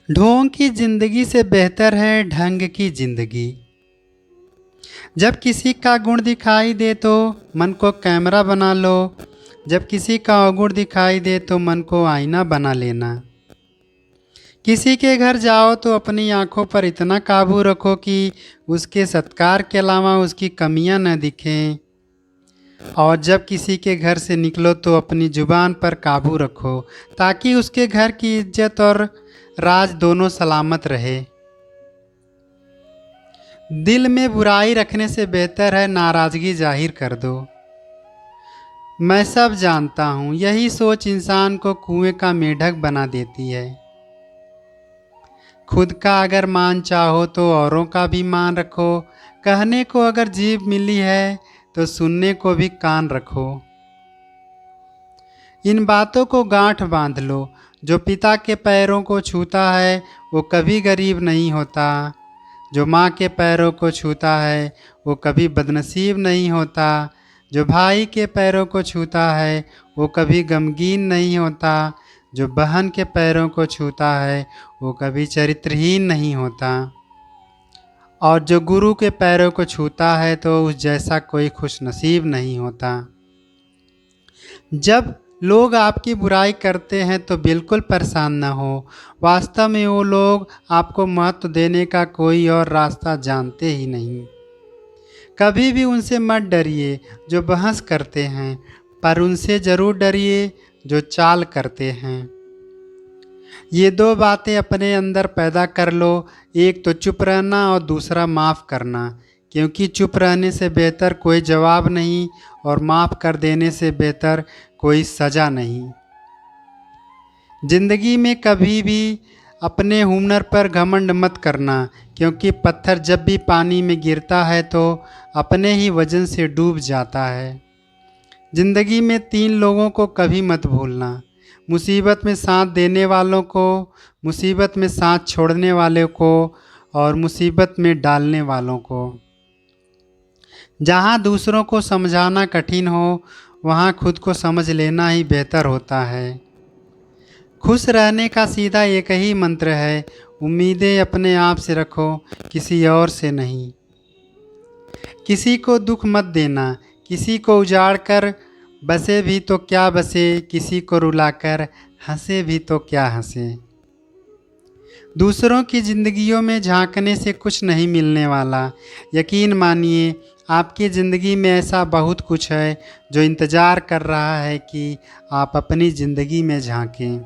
ढोंग की जिंदगी से बेहतर है ढंग की जिंदगी। जब किसी का गुण दिखाई दे तो मन को कैमरा बना लो। जब किसी का अवगुण दिखाई दे तो मन को आईना बना लेना। किसी के घर जाओ तो अपनी आंखों पर इतना काबू रखो कि उसके सत्कार के अलावा उसकी कमियां न दिखें। और जब किसी के घर से निकलो तो अपनी जुबान पर काबू रखो, ताकि उसके घर की इज्जत और राज दोनों सलामत रहे। दिल में बुराई रखने से बेहतर है नाराजगी जाहिर कर दो। मैं सब जानता हूँ, यही सोच इंसान को कुएं का मेढक बना देती है। खुद का अगर मान चाहो तो औरों का भी मान रखो। कहने को अगर जीभ मिली है तो सुनने को भी कान रखो। इन बातों को गांठ बांध लो। जो पिता के पैरों को छूता है वो कभी गरीब नहीं होता। जो माँ के पैरों को छूता है वो कभी बदनसीब नहीं होता। जो भाई के पैरों को छूता है वो कभी गमगीन नहीं होता। जो बहन के पैरों को छूता है वो कभी चरित्रहीन नहीं होता। और जो गुरु के पैरों को छूता है तो उस जैसा कोई खुशनसीब नहीं होता। जब लोग आपकी बुराई करते हैं तो बिल्कुल परेशान न हो। वास्तव में वो लोग आपको महत्व देने का कोई और रास्ता जानते ही नहीं। कभी भी उनसे मत डरिए जो बहस करते हैं, पर उनसे ज़रूर डरिए जो चाल करते हैं। ये दो बातें अपने अंदर पैदा कर लो, एक तो चुप रहना और दूसरा माफ़ करना। क्योंकि चुप रहने से बेहतर कोई जवाब नहीं और माफ़ कर देने से बेहतर कोई सज़ा नहीं। जिंदगी में कभी भी अपने हुनर पर घमंड मत करना, क्योंकि पत्थर जब भी पानी में गिरता है तो अपने ही वजन से डूब जाता है। जिंदगी में 3 लोगों को कभी मत भूलना, मुसीबत में साथ देने वालों को, मुसीबत में साथ छोड़ने वाले को और मुसीबत में डालने वालों को। जहाँ दूसरों को समझाना कठिन हो वहाँ खुद को समझ लेना ही बेहतर होता है। खुश रहने का सीधा एक ही मंत्र है, उम्मीदें अपने आप से रखो, किसी और से नहीं। किसी को दुख मत देना, किसी को उजाड़ कर बसे भी तो क्या बसे, किसी को रुलाकर हंसे भी तो क्या हंसे। दूसरों की जिंदगियों में झांकने से कुछ नहीं मिलने वाला। यकीन मानिए आपकी ज़िंदगी में ऐसा बहुत कुछ है जो इंतज़ार कर रहा है कि आप अपनी ज़िंदगी में झांकें।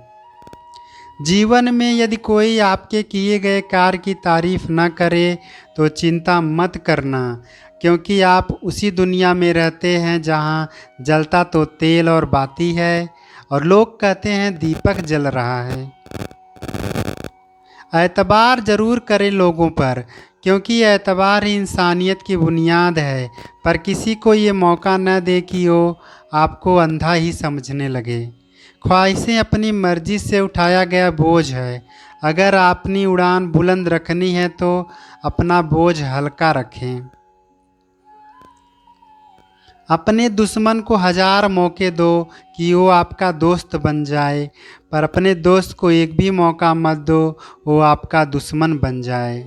जीवन में यदि कोई आपके किए गए कार्य की तारीफ न करे तो चिंता मत करना, क्योंकि आप उसी दुनिया में रहते हैं जहां जलता तो तेल और बाती है और लोग कहते हैं दीपक जल रहा है। एतबार ज़रूर करें लोगों पर, क्योंकि एतबार ही इंसानियत की बुनियाद है। पर किसी को ये मौका न दे कि वो आपको अंधा ही समझने लगे। ख्वाहिशें अपनी मर्जी से उठाया गया बोझ है। अगर अपनी उड़ान बुलंद रखनी है तो अपना बोझ हल्का रखें। अपने दुश्मन को 1000 मौके दो कि वो आपका दोस्त बन जाए, पर अपने दोस्त को एक भी मौका मत दो वो आपका दुश्मन बन जाए।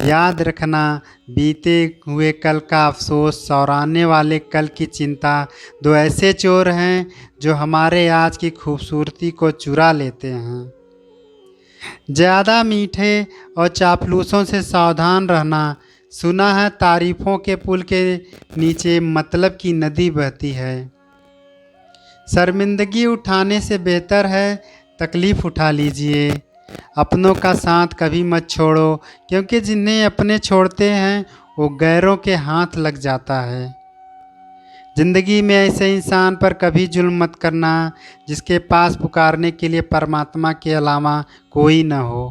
याद रखना, बीते हुए कल का अफसोस और आने वाले कल की चिंता 2 ऐसे चोर हैं जो हमारे आज की खूबसूरती को चुरा लेते हैं। ज़्यादा मीठे और चापलूसों से सावधान रहना। सुना है तारीफों के पुल के नीचे मतलब की नदी बहती है। शर्मिंदगी उठाने से बेहतर है तकलीफ़ उठा लीजिए। अपनों का साथ कभी मत छोड़ो, क्योंकि जिन्हें अपने छोड़ते हैं वो गैरों के हाथ लग जाता है। ज़िंदगी में ऐसे इंसान पर कभी जुल्म मत करना जिसके पास पुकारने के लिए परमात्मा के अलावा कोई न हो।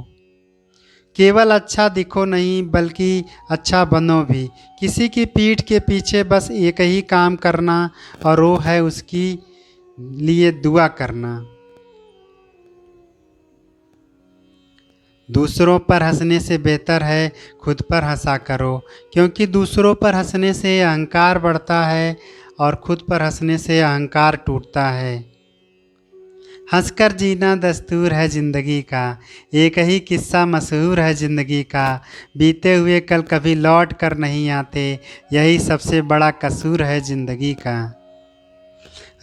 केवल अच्छा दिखो नहीं बल्कि अच्छा बनो भी। किसी की पीठ के पीछे बस एक ही काम करना और वो है उसकी लिए दुआ करना। दूसरों पर हंसने से बेहतर है खुद पर हंसा करो, क्योंकि दूसरों पर हंसने से अहंकार बढ़ता है और खुद पर हंसने से अहंकार टूटता है। हंसकर जीना दस्तूर है ज़िंदगी का, एक ही किस्सा मशहूर है ज़िंदगी का, बीते हुए कल कभी लौट कर नहीं आते, यही सबसे बड़ा कसूर है ज़िंदगी का।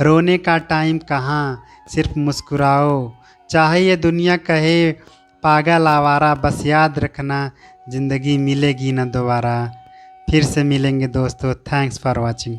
रोने का टाइम कहाँ, सिर्फ मुस्कुराओ, चाहे ये दुनिया कहे पागल आवारा, बस याद रखना ज़िंदगी मिलेगी न दोबारा। फिर से मिलेंगे दोस्तों। Thanks for watching.